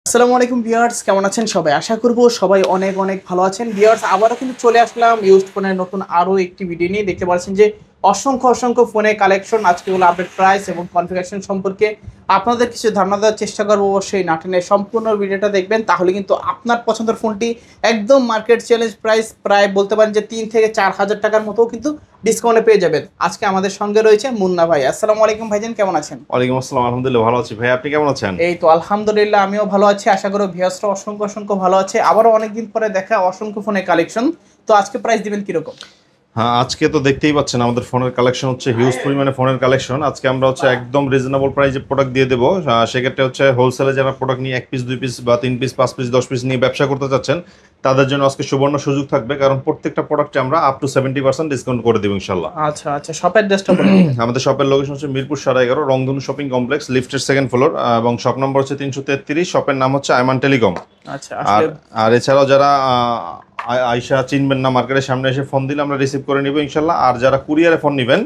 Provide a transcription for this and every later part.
আসসালামু আলাইকুম ভিউয়ার্স, কেমন আছেন সবাই? আশা করব সবাই অনেক অনেক ভালো আছেন। ভিউয়ার্স, আবারও কিন্তু চলে আসলাম ইউজড ফোনের নতুন আরো একটি ভিডিও নিয়ে। দেখতে পাচ্ছেন যে অসংখ্য অসংখ্য ফোনের কালেকশন, আজকে হলো আপডেট প্রাইস এবং কনফিগারেশন সম্পর্কে আপনাদের কিছু ধারণা দেওয়ার চেষ্টা করবো। অবশ্যই না টেনে সম্পূর্ণ ভিডিওটা দেখবেন, তাহলে কিন্তু আপনার পছন্দের ফোনটি একদম মার্কেট চ্যালেঞ্জ প্রাইস, প্রায় বলতে পারেন যে 3 থেকে 4 হাজার টাকার মতো কিন্তু ডিসকাউন্টে পেয়ে যাবেন। আজকে আমাদের সঙ্গে রয়েছে মুন্না ভাই। আসসালামু আলাইকুম ভাইজান, কেমন আছেন? ওয়ালাইকুম আসসালাম, আলহামদুলিল্লাহ ভালো আছি ভাই, আপনি কেমন আছেন? এই তো আলহামদুলিল্লাহ, আমিও ভালো আছি। আশা করি ভিউয়ার্সরা অসংখ্য অসংখ্য ভালো আছে। আবারও অনেকদিন পরে দেখা, অসংখ্য ফোনের কালেকশন। তো আজকে প্রাইস দিবেন কিরকম? হ্যাঁ, আজকে তো দেখতেই পাচ্ছেন আমাদের ফোনের কালেকশন হচ্ছে হিউজ পরিমাণে ফোনের কালেকশন। আজকে আমরা হচ্ছে একদম রিজনেবল প্রাইসে প্রোডাক্ট দিয়ে দেবো। সেক্ষেত্রে হচ্ছে হোলসেলে যারা প্রোডাক্ট নিয়ে 1 পিস 2 পিস বা 3 পিস 5 পিস 10 পিস নিয়ে ব্যবসা করতে চাচ্ছেন, তাদের জন্য আজকে সুবর্ণ সুযোগ থাকবে, কারণ প্রত্যেকটা প্রোডাক্টে আমরা আপ টু 70% ডিসকাউন্ট করে দেবো ইনশাল্লাহ। আচ্ছা আচ্ছা, শপের ড্রেসটা বলে দিন। আমাদের শপের লোকেশন হচ্ছে মিরপুর 11.5 রংধনু শপিং কমপ্লেক্স, লিফটের 2nd ফ্লোর, এবং শপ নম্বর হচ্ছে 333। শপের নাম হচ্ছে আইমান টেলিকম। আচ্ছা, আর আসলে আর এছাড়াও যারা আইসা চিনবেন না, মার্কেটের সামনে এসে ফোন দিলে আমরা রিসিভ করে নিব ইনশাল্লাহ। আর যারা কুরিয়ারে ফোন নেবেন,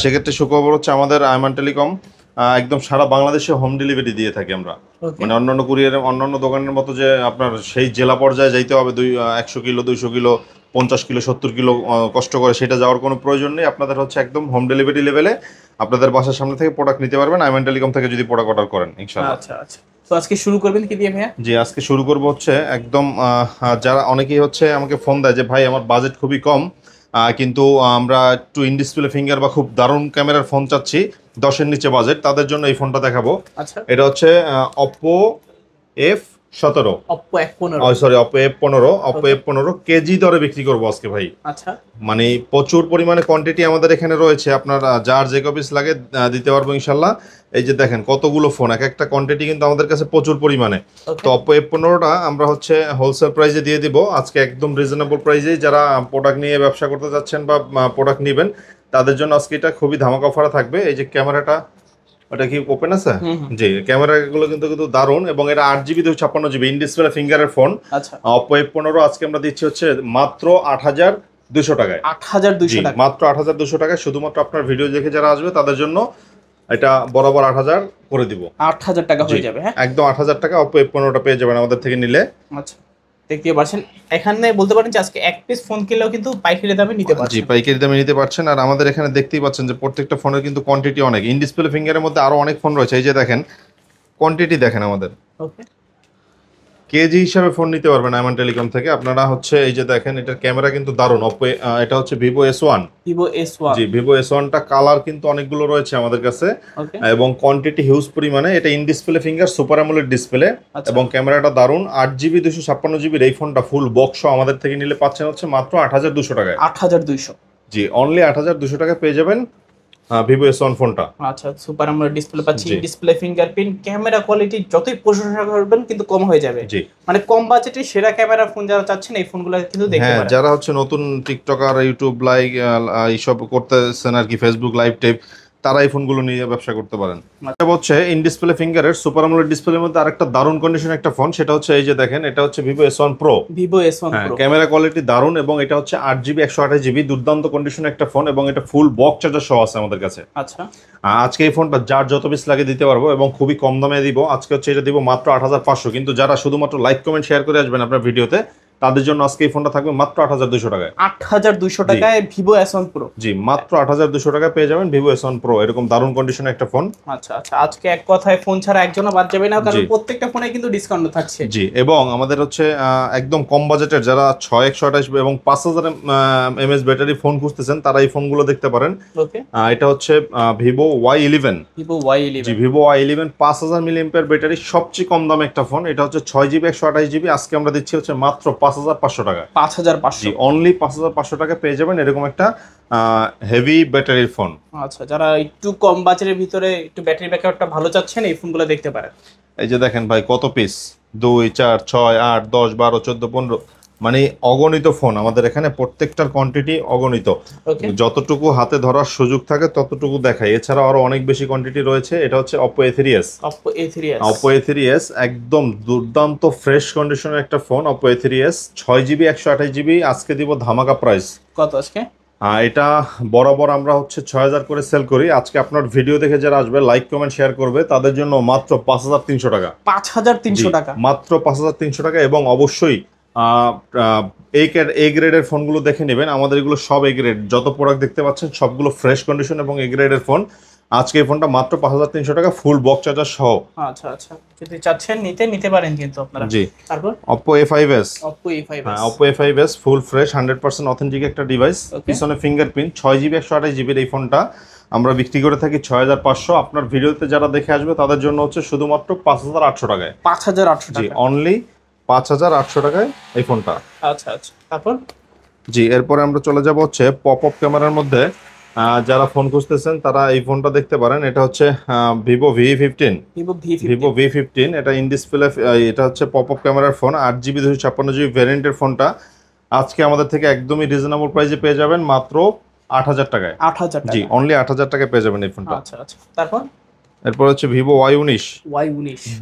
সেক্ষেত্রে সুখবর হচ্ছে আমাদের আইমান টেলিকম একদম সারা বাংলাদেশে হোম ডেলিভারি দিয়ে থাকি আমরা। ওকে। মানে অন্যান্য কুরিয়ারে অন্যান্য দোকানের মতো যে আপনার সেই জেলা পর্যায়ে যাইতে হবে 100 কিলো 200 কিলো 50 কিলো 70 কিলো কষ্ট করে, সেটা যাওয়ার কোনো প্রয়োজন নেই। আপনাদের হচ্ছে একদম হোম ডেলিভারি লেভেলে আপনাদের বাসার সামনে থেকে প্রোডাক্ট নিতে পারবেন আইমান টেলিকম থেকে, যদি প্রোডাক্ট অর্ডার করেন ইনশাল্লাহ। আচ্ছা আচ্ছা, তো আজকে শুরু করবেন কি দিয়ে ভাইয়া? জি, আজকে শুরু করব হচ্ছে একদম যারা অনেকেই হচ্ছে আমাকে ফোন দেয় যে ভাই আমার বাজেট খুবই কম, কিন্তু আমরা একটু ইন ডিসপ্লে ফিঙ্গার বা খুব দারুণ ক্যামেরার ফোন চাচ্ছি, 10-এর নিচে বাজেট, তাদের জন্য এই ফোনটা দেখাবো। আচ্ছা, এটা হচ্ছে Oppo F17, Oppo F15। Sorry Oppo F15, Oppo ওকে। F15 কেজি দরে বিক্রি করবো আজকে ভাই। আচ্ছা মানে প্রচুর পরিমাণে কোয়ান্টিটি আমাদের এখানে রয়েছে, আপনার যার যে কপিস লাগে দিতে পারবো ইনশাল্লাহ। এই যে দেখেন কতগুলো ফোন, এক একটা কোয়ান্টিটি কিন্তু আমাদের কাছে প্রচুর পরিমাণে। ওকে। তো Oppo F15টা আমরা হচ্ছে হোলসেল প্রাইসে দিয়ে দিব আজকে, একদম রিজনেবল প্রাইসে। যারা প্রোডাক্ট নিয়ে ব্যবসা করতে যাচ্ছেন বা প্রোডাক্ট নেবেন, তাদের জন্য আজকে এটা খুবই ধামাকা অফারে থাকবে। এই যে ক্যামেরাটা, ওটা কি ওপেন আছে? হুম হুম। জি, ক্যামেরাগুলো কিন্তু কিন্তু দারুণ, এবং এটা 8GB 256GB ইন ডিসপ্লে ফিঙ্গারের ফোন। আচ্ছা, Oppo F15 আজকে আমরা দিচ্ছি হচ্ছে মাত্র 8200 টাকায়। 8200 জি, টাকা। মাত্র 8200 টাকায়, শুধুমাত্র আপনার ভিডিও দেখে যারা আসবে তাদের জন্য এটা বরাবর 8000 করে দিব। 8000 টাকা জি, হয়ে যাবে। হ্যাঁ, একদম 8000 টাকা Oppo F15টা পেয়ে যাবেন আমাদের থেকে নিলে। আচ্ছা। দেখতে পাচ্ছেন এখানে বলতে পারেন যে আজকে এক পিস ফোন কিনলেও কিন্তু পাইকারি দামে নিতে জি, পারছেন। পাইকারি দামে নিতে পারছেন। আর আমাদের এখানে দেখতেই পাচ্ছেন যে প্রত্যেকটা ফোনের কিন্তু কোয়ান্টিটি অনেক, ইন ডিসপ্লে ফিঙ্গারের মধ্যে আরো অনেক ফোন রয়েছে। এই যে দেখেন কোয়ান্টিটি দেখেন, আমাদের ওকে। কেজি হিসাবে ফোন নিতে পারবেন আইমান টেলিকম থেকে আপনারা। হচ্ছে এই যে দেখেন, এটার ক্যামেরা কিন্তু দারুণ। এটা হচ্ছে Vivo S1। Vivo S1। জি, Vivo S1টা কালার কিন্তু অনেকগুলো রয়েছে আমাদের কাছে, ওকে। এবং কোয়ান্টিটি হিউজ পরিমাণে। এটা in display finger super AMOLED display, আচ্ছা। এবং ক্যামেরাটা দারুণ। 8GB 256GB এই ফোনটা ফুল বক্স আমাদের থেকে নিলে পাচ্ছেন হচ্ছে মাত্র 8200 টাকায়। 8200। জি, অনলি 8200 টাকায় পেয়ে যাবেন Vivo S1 ফোনটা। আচ্ছা, সুপার আমরা ডিসপ্লে পাচ্ছি, জি। ডিসপ্লে ফিঙ্গারপ্রিন্ট, ক্যামেরা কোয়ালিটি যতই প্রশংসা করবেন কিন্তু কম হয়ে যাবে। জি, মানে কম বাজেটে সেরা ক্যামেরা ফোন যারা চাচ্ছেন এই ফোনগুলো কিন্তু দেখতে হ্যাঁ, পারেন। যারা হচ্ছে নতুন টিকটকার, ইউটিউব লাইক এইসব করতেছেন আর কি, ফেসবুক লাইভ টাইপ, তারা এই ফোনগুলো নিয়ে ব্যবসা করতে পারেন। এটা হচ্ছে ইন ডিসপ্লে ফিঙ্গারের সুপার অ্যামোলেড ডিসপ্লের মধ্যে আরেকটা দারুণ কন্ডিশন একটা ফোন, সেটা হচ্ছে এই যে দেখেন, এটা হচ্ছে Vivo S1 Pro। Vivo S1 হ্যাঁ, Pro। ক্যামেরা কোয়ালিটি দারুণ, এবং এটা হচ্ছে 8GB 128GB দুর্দান্ত কন্ডিশনে একটা ফোন, এবং এটা ফুল বক্স চার্জার সহ আছে আমাদের কাছে। আচ্ছা আজকে এই ফোনটা যার যত পিস লাগে দিতে পারবো, এবং খুবই কম দামে দিব আজকে। হচ্ছে এটা দিব মাত্র 8500, কিন্তু যারা শুধুমাত্র লাইক কমেন্ট শেয়ার করে আসবেন আপনার ভিডিওতে, তাদের জন্য আজকে এই ফোনটা থাকবে মাত্র 8200 টাকায়। 8200 টাকায় Vivo S1 Pro। জি, মাত্র 8200 টাকায় পেয়ে যাবেন Vivo S1 Pro, এরকম দারুণ কন্ডিশনে একটা ফোন। আচ্ছা আচ্ছা, আজকে এক কথায় ফোন ছাড়া একজনও বাদ যাবে না, কারণ জি। প্রত্যেকটা ফোনে কিন্তু ডিসকাউন্ট থাকছে। জি, এবং আমাদের হচ্ছে একদম কম বাজেটের যারা 6128 এবং 5000 mAh ব্যাটারি ফোন খুঁজতেছেন, তারা এই ফোনগুলো দেখতে পারেন। ওকে। এটা হচ্ছে Vivo Y11। Vivo জি, Y11। Vivo Y11 5000 mAh battery, সবচেয়ে কম দামে একটা ফোন। এটা হচ্ছে 6GB 128GB, আজকে আমরা দিচ্ছি হচ্ছে মাত্র 5500 টাকা। 5500। জি, অনলি 5500 টাকা পেয়ে যাবেন এরকম একটা হেভি ব্যাটারির ফোন। আচ্ছা, যারা একটু কম বাজেটের ভিতরে একটু ব্যাটারি ব্যাকআপটা ভালো চাচ্ছেন এই ফোনগুলো দেখতে পারেন। এই যে দেখেন ভাই কত পিস, 2 4 6 8 10 12 14 15, মানে অগণিত ফোন আমাদের এখানে, প্রত্যেকটার কোয়ান্টিটি অগণিত। ওকে। যতটুকু হাতে ধরার সুযোগ থাকে ততটুকু দেখাই, এছাড়া আরো অনেক বেশি কোয়ান্টিটি রয়েছে। এটা হচ্ছে Oppo A3s। Oppo A3s। Oppo A3s একদম দুর্দান্ত ফ্রেশ কন্ডিশনের একটা phone. Oppo A3s 6GB 128GB আজকে দিব ধামাকা প্রাইস। কত আজকে? এটা বরাবর আমরা হচ্ছে 6000 করে সেল করি। আজকে আপনার ভিডিও দেখে যারা আসবে, লাইক কমেন্ট শেয়ার করবে, তাদের জন্য মাত্র 5300 টাকা। 5300 টাকা, মাত্র 5300 টাকা। এবং অবশ্যই এ গ্রেডের ফোনগুলো দেখে নেবেন। আমাদের এগুলো সব এ গ্রেড, যত প্রোডাক্ট দেখতে পাচ্ছেন সবগুলো ফ্রেশ কন্ডিশন এবং এ গ্রেডের ফোন। আজকে এই ফোনটা মাত্র 5300 টাকা, ফুল বক্স চার্জার সহ। আচ্ছা আচ্ছা, যদি চাচ্ছেন নিতে পারেন কিন্তু আপনারা। জি। তারপর Oppo A5s, Oppo A5s, হ্যাঁ Oppo A5s full fresh 100% authentic একটা ডিভাইস। পিছনে ফিঙ্গারপ্রিন্ট, 6GB 128GB এই ফোনটা আমরা বিক্রি করে থাকি 6500। আপনার ভিডিওতে যারা দেখে আসবে তাদের জন্য হচ্ছে শুধুমাত্র 5800 টাকায়। 5800 জি, টাকা, অনলি 5800 টাকায় এই ফোনটা। আচ্ছা আচ্ছা। তারপর জি, এরপরে আমরা চলে যাব হচ্ছে পপ আপ ক্যামেরার মধ্যে। যারা ফোন খুঁজতেছেন তারা এই ফোনটা দেখতে পারেন। এটা হচ্ছে ভিভো V15, ভিভো V15। এটা ইন ডিসপ্লে, এটা হচ্ছে পপ আপ ক্যামেরার ফোন, 8GB 256GB ভ্যারিয়েন্টের ফোনটা আজকে আমাদের থেকে একদমই রিজনেবল প্রাইসে পেয়ে যাবেন মাত্র 8000 টাকায়। 8000 টাকা, জি, অনলি 8000 টাকায় পেয়ে যাবেন এই ফোনটা। আচ্ছা আচ্ছা। তারপর এরপর হচ্ছে ভিভো Y19,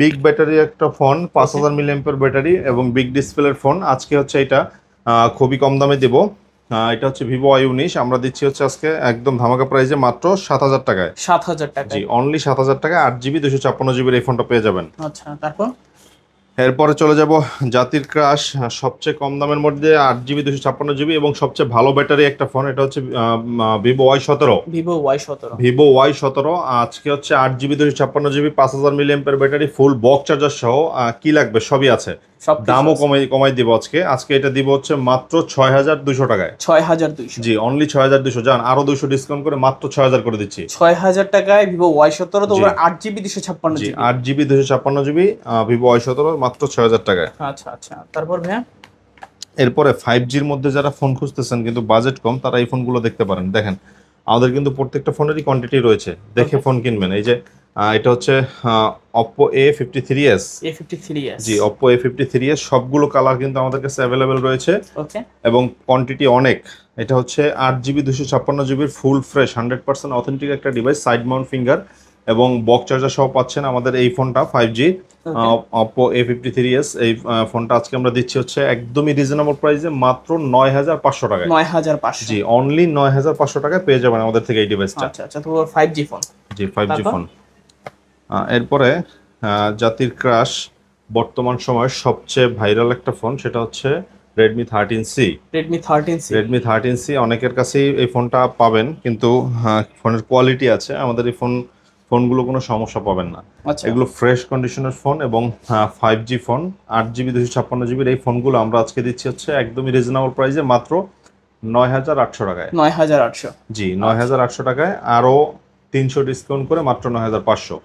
বিগ ব্যাটারি একটা ফোন, 5000 মিলিঅ্যাম্পিয়ার ব্যাটারি এবং বিগ ডিসপ্লের ফোন। আজকে হচ্ছে এটা খুবই কম দামে দেব। এটা হচ্ছে ভিভো Y19, আমরা দিচ্ছি হচ্ছে আজকে একদম ধামাকা প্রাইসে মাত্র 7000 টাকায়। 7000 টাকা, জি, অনলি 7000 টাকায় 8GB 256GB এই ফোনটা পেয়ে যাবেন। আচ্ছা। তারপর এরপরে চলে যাব জাতির ক্রাশ, সবচেয়ে কম দামের মধ্যে 8GB 256GB এবং সবচেয়ে ভালো ব্যাটারি একটা ফোন। এটা হচ্ছে ভিভো Y17, ভিভো Y17। আজকে হচ্ছে 8GB 256GB 5000 milliampere battery, full box charger সহ। কি লাগবে সবই আছে। দামও কমাই দিব আজকে এটা দিব হচ্ছে মাত্র 6200 টাকায়। 6200, জি, অনলি 6200। জান আরো 200 ডিসকাউন্ট করে মাত্র 6000 করে দিচ্ছি। 6000 টাকায় ভিভো Y17, তো 8GB 256GB। জি, 8GB 256GB ভিভো Y17 মাত্র 6000 টাকায়। আচ্ছা আচ্ছা। তারপর ভাইয়া এরপরে 5Gর মধ্যে যারা ফোন খুঁজতেছেন কিন্তু বাজেট কম, তারা এই ফোনগুলো দেখতে পারেন। দেখেন আমাদের কিন্তু প্রত্যেকটা ফোনেরই কোয়ান্টিটি রয়েছে, দেখে ফোন কিনবেন। এই যে এটা হচ্ছে Oppo A53s, জি Oppo A53s। সবগুলো কালার কিন্তু আমাদের কাছে অ্যাভেলেবেল রয়েছে এবং কোয়ান্টিটি অনেক। এটা হচ্ছে 8GB 256GB full fresh 100% authentic একটা ডিভাইস, সাইড মাউন্ট ফিঙ্গার এবং বক্স চার্জার সহ পাচ্ছেন আমাদের এই ফোনটা 5G Oppo A53s। এই ফোনটা আজকে আমরা দিচ্ছি হচ্ছে একদমই রিজনেবল প্রাইসে মাত্র 9500 টাকায়। 9500, জি, অনলি 9500 টাকায় পেয়ে যাবেন আমাদের থেকে এই ডিভাইসটা। আচ্ছা আচ্ছা। তো 5G ফোন, জি 5G ফোন। এরপরে জাতির ক্রাশ, বর্তমান সময়ের সবচেয়ে ভাইরাল একটা ফোন, সেটা হচ্ছে Redmi 13C। Redmi 13C অনেকের কাছেই এই ফোনটা পাবেন, কিন্তু ফোনের কোয়ালিটি আছে। আমাদের এই ফোনগুলো কোনো সমস্যা পাবেন না। এগুলো ফ্রেশ কন্ডিশনের ফোন এবং 5G ফোন, 8GB 256GB এই ফোনগুলো আমরা আজকে দিচ্ছি হচ্ছে একদমই রিজনেবল প্রাইসে মাত্র 9800 টাকায়। 9800, জি 9800 টাকায়, আরো 300 ডিসকাউন্ট করে মাত্র 9500।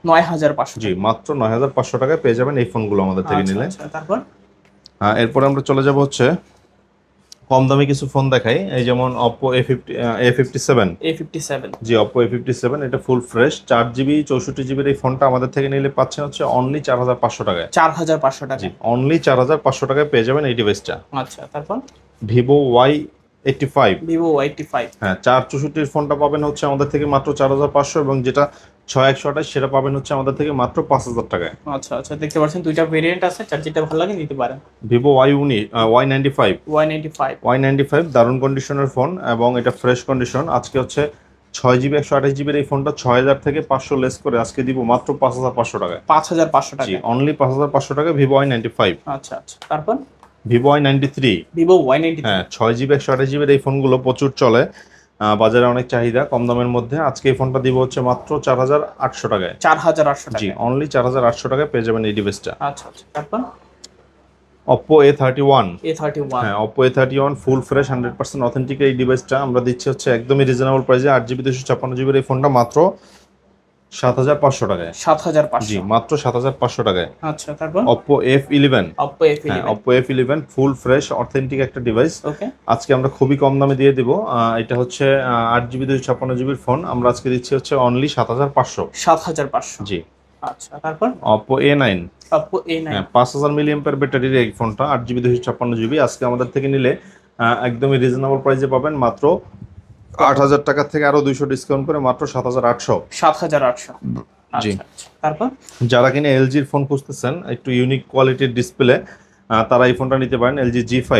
জি, মাত্র 9500 টাকায় পেয়ে যাবেন এই ফোনগুলো আমাদের থেকে নিলে। তারপর এরপর আমরা চলে যাব হচ্ছে কম দামি কিছু ফোন দেখাই। এই যেমন Oppo A57, জি Oppo A57। এটা ফুল ফ্রেশ 4GB 64GB এই ফোনটা আমাদের থেকে নিলে পাচ্ছেন হচ্ছে অনলি 4500 টাকায়। 4500 টাকা, জি, অনলি 4500 টাকায় পেয়ে যাবেন এই ডিভাইসটা। আচ্ছা। তারপর Vivo Y85, হ্যাঁ 464 ফোনটা পাবেন হচ্ছে আমাদের থেকে মাত্র 4500 এবং যেটা 6128 সেটা পাবেন হচ্ছে আমাদের থেকে মাত্র 5000 টাকায়। আচ্ছা আচ্ছা। দেখতে পাচ্ছেন দুইটা ভেরিয়েন্ট আছে, যার যেটা ভালো লাগে নিতে পারেন। Vivo Y95, দারুণ কন্ডিশনের ফোন এবং এটা ফ্রেশ কন্ডিশন। আজকে হচ্ছে 6GB 128GB এই ফোনটা 6000 থেকে 500 লেস করে আজকে দিব মাত্র 5500 টাকায়। 5500 টাকা, জি, অনলি 5500 টাকা Vivo Y95। আচ্ছা আচ্ছা। তারপর Vivo Y93, হ্যাঁ 6GB 128GB এই ফোনগুলো প্রচুর চলে, বাজারে অনেক চাহিদা, কম দামের মধ্যে। আজকে এই ফোনটা দিব হচ্ছে মাত্র 4800 টাকায়। 4800 টাকা, জি, অনলি 4800 টাকায় পেয়ে যাবেন এই ডিভাইসটা। আচ্ছা আচ্ছা। তারপর Oppo A31, হ্যাঁ Oppo A31 full fresh 100% authentic এই ডিভাইসটা আমরা দিচ্ছি হচ্ছে একদমই রিজনেবল প্রাইসে 8GB 256GB এই ফোনটা মাত্র 7500 টাকায়। 7500, জি, মাত্র 7500 টাকায়। আচ্ছা। তারপর Oppo F11, হ্যাঁ Oppo F11 full fresh authentic একটা ডিভাইস। আজকে আমরা খুবই কম দামে দিয়ে দিব। এটা হচ্ছে 8GB 256GB ফোন, আমরা আজকে দিচ্ছি হচ্ছে অনলি 7500। জি, আচ্ছা। তারপর Oppo A9, হ্যাঁ 5000 মিলিঅ্যাম্পিয়ার ব্যাটারির এই ফোনটা 8GB 256GB আজকে আমাদের থেকে নিলে একদমই রিজনেবল প্রাইসে পাবেন মাত্র 8000 টাকা থেকে আরো 200 ডিসকাউন্ট করে মাত্র 7800। জি। তারপর যারা কিনা LG-র ফোন খুঁজতেছেন একটু ইউনিক কোয়ালিটির ডিসপ্লে, তারা এই ফোনটা নিতে পারেন। LG G5,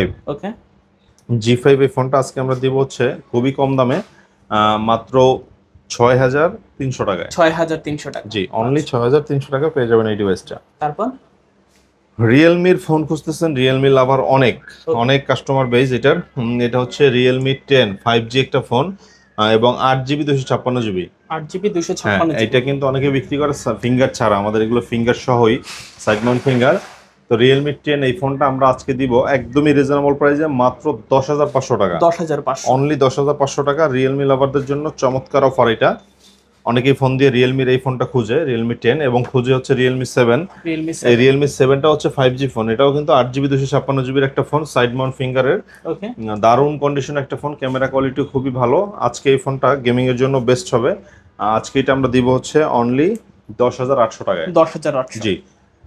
G5 এই ফোনটা আজকে আমরা দিব হচ্ছে খুবই কম দামে, মাত্র 6,300 টাকায়। 6,300 টাকা। জি, অনলি 6,300 টাকা পেয়ে যাবেন এই ডিভাইসটা। তারপর রিয়েলমির ফোন খুঁজতেছেন, রিয়েলমি লাভার অনেক Okay. অনেক কাস্টমার বেস এটার। এটা হচ্ছে রিয়েলমি 10 5G একটা ফোন, এবং 8GB 256GB। 8GB হ্যাঁ, 256 এটা কিন্তু অনেকে বিক্রি করে ফিঙ্গার ছাড়া, আমাদের এগুলো ফিঙ্গার সহই, সাইড মাউন্ট ফিঙ্গার। তো রিয়েলমি 10 এই ফোনটা আমরা আজকে দিব একদমই রিজনেবল প্রাইসে, মাত্র 10,500 টাকা। 10,500। অনলি 10,500 টাকা রিয়েলমি লাভারদের জন্য চমৎকার অফার এটা। অনেকেই ফোন দিয়ে রিয়েলমির এই ফোনটা খুঁজে, রিয়েলমি 10, এবং খুঁজে হচ্ছে রিয়েলমি 7। রিয়েলমি এই 7। রিয়েলমি 7টা হচ্ছে 5G ফোন, এটাও কিন্তু 8GB 256GBর একটা ফোন, সাইড মাউন্ট ফিঙ্গারের। ওকে। দারুণ কন্ডিশন একটা ফোন, ক্যামেরা কোয়ালিটি খুবই ভালো। আজকে এই ফোনটা গেমিং এর জন্য বেস্ট হবে। আজকে এটা আমরা দিব হচ্ছে অনলি 10,800 টাকায়। 10,800। জি,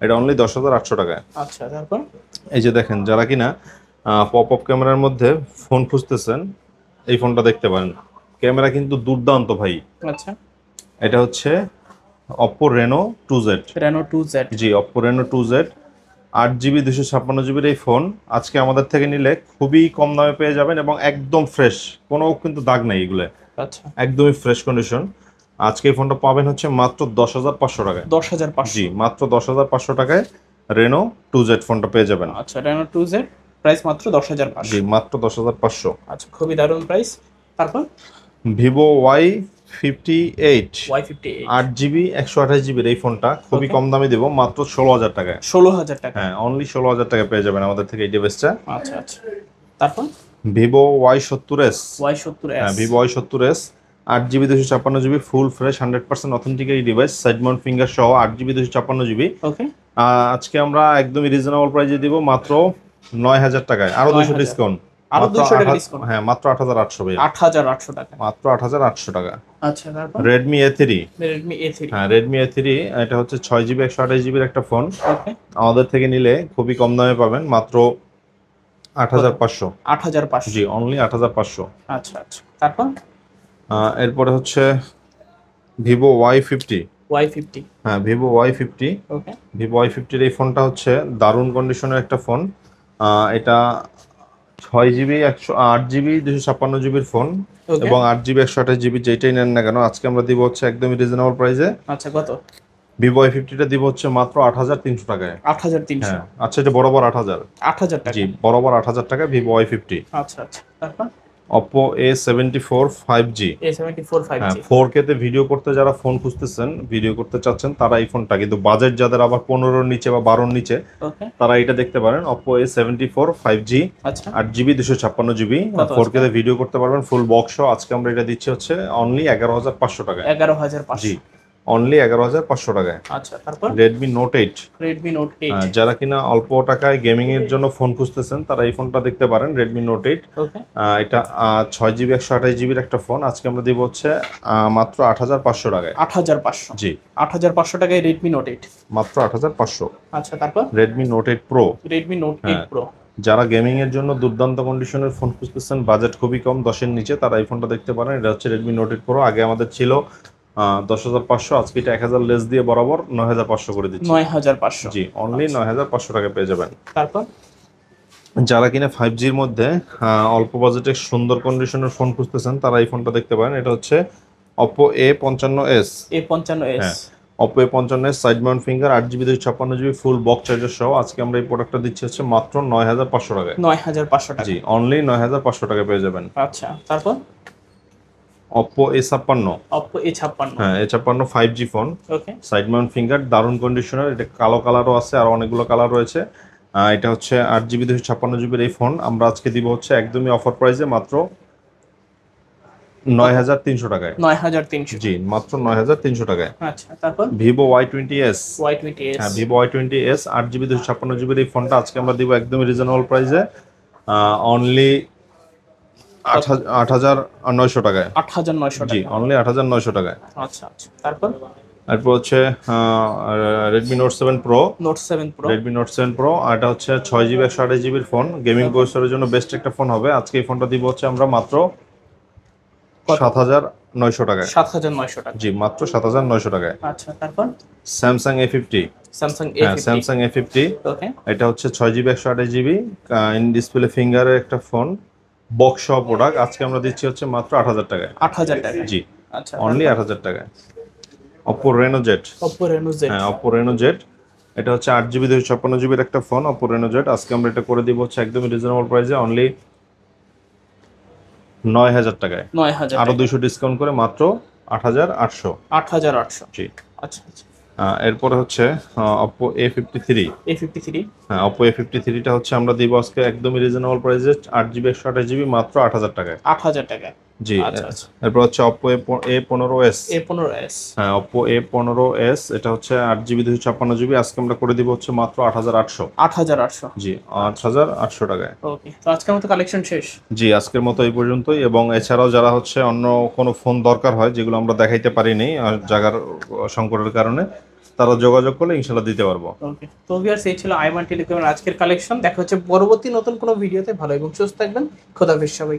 এটা অনলি 10,800 টাকায়। আচ্ছা, তারপর এই যে দেখেন, যারা কিনা পপ আপ ক্যামেরার মধ্যে ফোন খুঁজতেছেন, এই ফোনটা দেখতে পারেন। ক্যামেরা কিন্তু দুর্দান্ত ভাই। আচ্ছা, এটা হচ্ছে Oppo Reno 2Z। Reno 2Z। জি, Oppo Reno 2Z 8GB 256GBর এই ফোন আজকে আমাদের থেকে নিলে খুবই কম দামে পেয়ে যাবেন, এবং একদম ফ্রেশ, কোনো কিন্তু দাগ নেই এগুলো, আচ্ছা, একদমই ফ্রেশ কন্ডিশন। আজকে এই ফোনটা পাবেন হচ্ছে মাত্র 10,500 টাকায়। 10,500। জি, মাত্র 10,500 টাকায় Reno 2Z ফোনটা পেয়ে যাবেন। আচ্ছা, Reno 2Z প্রাইস মাত্র 10,500। জি, মাত্র 10,500। আচ্ছা, খুবই দারুণ প্রাইস। তারপর Vivo Y58 Y58 8GB 128GBর এই ফোনটা খুবই Okay. কম দামে দেবো, মাত্র 16,000 টাকায়। 16,000 টাকা। হ্যাঁ, অনলি 16,000 টাকায় পেয়ে যাবেন আমাদের থেকে এই ডিভাইসটা। আচ্ছা আচ্ছা, তারপর Vivo Y70s। Y70s। হ্যাঁ, Vivo Y70s 8GB 256GB full fresh 100% authentic এই ডিভাইস, সাইড মাউন্ট ফিঙ্গার সহ 8GB 256GB। ওকে। আজকে আমরা একদমই রিজনেবল প্রাইসে দিব, মাত্র 9,000 টাকায়, আরো 200 9,000 ডিসকাউন্ট। আরো মাত্র 200 টাকা ডিসকাউন্ট। হ্যাঁ, মাত্র 8,800 ভাই। 8,800 টাকা। মাত্র 8,800 টাকা। আচ্ছা, তারপর Redmi A3। Redmi A3। হ্যাঁ, Redmi A3 এটা হচ্ছে 6GB 128GBর একটা ফোন, ওকে। আমাদের থেকে নিলে খুবই কম দামে পাবেন, মাত্র 8,500। 8,500। জি, অনলি 8,500। আচ্ছা আচ্ছা, তারপর এরপরে হচ্ছে Vivo Y50। Y50। হ্যাঁ, Vivo Y50। ওকে। Vivo Y50 এই ফোনটা হচ্ছে দারুণ কন্ডিশনের একটা ফোন। এটা 6GB 8GB 256GBর ফোন, ওকে। এবং 8GB 128GB যেটাই নেন না কেন আজকে আমরা দিব হচ্ছে একদমই রিজনেবল প্রাইসে। আচ্ছা, কত? Vivo Y50টা দিব হচ্ছে মাত্র 8,300 টাকায়। 8,300। হ্যাঁ, আচ্ছা, এটা বরাবর 8,000। 8,000 টাকা। জি, বরাবর 8,000 টাকা Vivo Y50। আচ্ছা আচ্ছা, তারপর Oppo A74 5G। A74 হ্যাঁ, 5G। 4K তে ভিডিও করতে যারা ফোন খুঁজতেছেন, ভিডিও করতে চাচ্ছেন, তারা এই ফোনটা, কিন্তু বাজেট যাদের আবার 15-র নিচে বা 12-র নিচে, ওকে। তারা এটা দেখতে পারেন। Oppo A74 5G আচ্ছা, 8GB 256GB, কত 4K তে ভিডিও করতে পারবেন ফুল বক্স সহ। আজকে আমরা এটা দিচ্ছি হচ্ছে অনলি 11,500 টাকায়। 11,500। জি, অনলি 11,500 টাকায়। আচ্ছা, তারপর Redmi Note 8। Redmi Note 8। যারা কিনা অল্প টাকায় গেমিং এর জন্য ফোন খুঁজতেছেন, তারা এই ফোনটা দেখতে পারেন, Redmi Note 8। ওকে। এটা 6GB 128GBর একটা ফোন, আজকে আমরা দিব হচ্ছে মাত্র 8,500 টাকায়। 8,500। জি, 8,500 টাকায় Redmi Note 8। মাত্র 8,500। আচ্ছা, তারপর Redmi Note 8 Pro। Redmi Note 8 হ্যাঁ। Pro। যারা গেমিং এর জন্য দুর্দান্ত কন্ডিশনের ফোন খুঁজতেছেন, বাজেট খুবই কম, 10-এর নিচে, তারা এই ফোনটা দেখতে পারেন। এটা হচ্ছে Redmi Note 8 Pro। আগে আমাদের ছিল 10,500, আজকে এটা 1,000 লেস দিয়ে বরাবর 9,500 করে দিচ্ছি। 9,500। জি, অনলি 9,500 টাকায় পেয়ে যাবেন। তারপর যারা কিনা 5Gর মধ্যে অল্প বাজেটে সুন্দর কন্ডিশনের ফোন খুঁজতেছেন, তারা এই ফোনটা দেখতে পারেন। এটা হচ্ছে Oppo A55s। A55s। হ্যাঁ, Oppo A55s side Mount finger 8GB 256GB full box charger সহ আজকে আমরা এই প্রোডাক্টটা দিচ্ছি হচ্ছে মাত্র 9,500 টাকায়। 9,500 টাকা। জি, অনলি 9,500 টাকায় পেয়ে যাবেন। আচ্ছা, তারপর Oppo A56। Oppo A56। হ্যাঁ, A56 5G ফোন, ওকে। সাইড মাউন্ট ফিঙ্গার, দারুণ কন্ডিশনার। এটা কালো কালারও আছে, আর অনেকগুলো কালার রয়েছে। এটা হচ্ছে 8GB 256GBর এই ফোন আমরা আজকে দিব হচ্ছে একদমই অফার প্রাইসে, মাত্র 9,300 টাকায়। 9,300। জি, মাত্র 9,300 টাকায়। আচ্ছা, তারপর Vivo Y20s। Y20s। হ্যাঁ, Vivo Y20s 8GB 256GBর এই ফোনটা আজকে আমরা দিব একদমই রিজনেবল প্রাইসে, অনলি 8,900 টাকায়। 8,900 জি, টাকা। অনলি 8,900 টাকায়। আচ্ছা আচ্ছা, তারপর এরপর হচ্ছে Redmi Note 7 Pro। Note 7 Pro। Redmi Note 7 Pro, আর এটা হচ্ছে 6GB 128GBর ফোন, গেমিং প্রসেসরের জন্য বেস্ট একটা ফোন হবে। আজকে এই ফোনটা দিব হচ্ছে আমরা মাত্র 7,900 টাকায়। 7,900 টাকা। জি, মাত্র 7,900 টাকায়। আচ্ছা, তারপর Samsung A50। Samsung হ্যাঁ, A50। Samsung A50 ওকে। এটা হচ্ছে 6GB 128GB ইন ডিসপ্লে ফিঙ্গারের একটা ফোন, বক্স সহ প্রোডাক্ট আজকে আমরা দিচ্ছি হচ্ছে মাত্র 8,000 টাকায়। 8,000 টাকা। জি, আচ্ছা, অনলি 8,000 টাকায়। Oppo Reno Z, Oppo Reno Z। হ্যাঁ Oppo Reno Z, এটা হচ্ছে 8GB 256GB একটা ফোন Oppo Reno Z। আজকে আমরা এটা করে দিব হচ্ছে একদমই রিজনেবল প্রাইসে, অনলি 9,000 টাকায়। 9,000 আরো টাকা। 200 ডিসকাউন্ট করে মাত্র 8,800। 8,800। জি। আচ্ছা আচ্ছা। এরপরে হচ্ছে Oppo A53। A53। হ্যাঁ Oppo A53 টা হচ্ছে আমরা দিব আজকে একদমই রিজনেবল প্রাইসে 8GB 128GB মাত্র 8,000 টাকায়। 8,000 টাকা। জি। আচ্ছা আচ্ছা। এরপর হচ্ছে Oppo A15s। A15s। হ্যাঁ Oppo A15s, এটা হচ্ছে 8GB 256GB, আজকে আমরা করে দিব হচ্ছে মাত্র 8,800। 8,800। জি, 8,800 টাকায়। ওকে, তো আজকের মতো কালেকশন শেষ। জি, আজকের মতো এই পর্যন্তই। এবং এছাড়াও যারা হচ্ছে অন্য কোনো ফোন দরকার হয় যেগুলো আমরা দেখাইতে পারিনি জায়গার সংকটের কারণে, তারা যোগাযোগ করলে ইনশাল্লাহ দিতে পারবো। ওকে, তো ভিউয়ার্স এই ছিল আইওয়ান টেলিকমের আজকের কালেকশন। দেখা হচ্ছে পরবর্তী নতুন কোনো ভিডিওতে। ভালো এবং সুস্থ থাকবেন। খোদাফেজ সবাই।